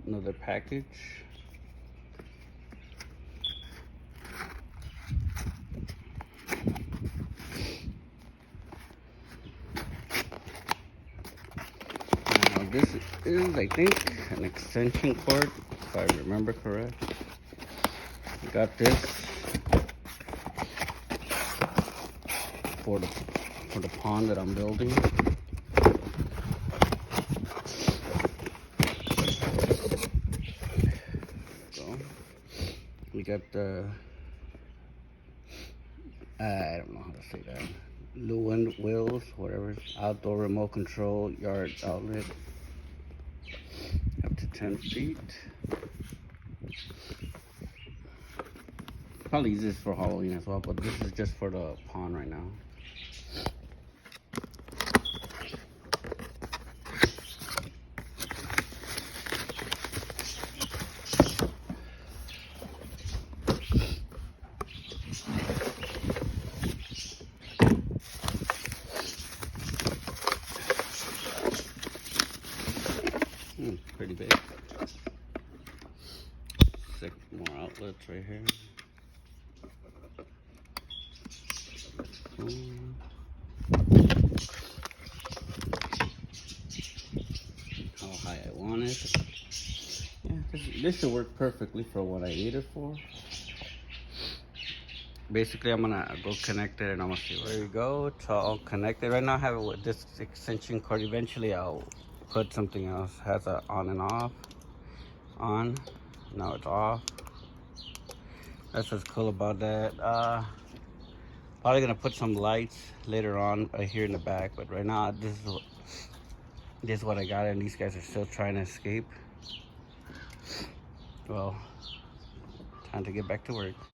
another package. Now this is, I think, an extension cord, if I remember correct. I got this for the pond that I'm building. So we got the I don't know how to say that. Dewenwils, whatever. Outdoor remote control yard outlet. Up to 10 feet. Probably use this for Halloween as well, but this is just for the pond right now. Pretty big. 6 more outlets right here. How high I want it. Yeah, this should work perfectly for what I need it for. Basically, I'm gonna go connect it and I'm gonna see. There you go. It's all connected. Right now I have it with this extension cord. Eventually I'll put something else. It has a on and off. On. Now it's off. That's what's cool about that. Probably gonna put some lights later on here in the back, but right now this is what I got, and these guys are still trying to escape. Well, time to get back to work.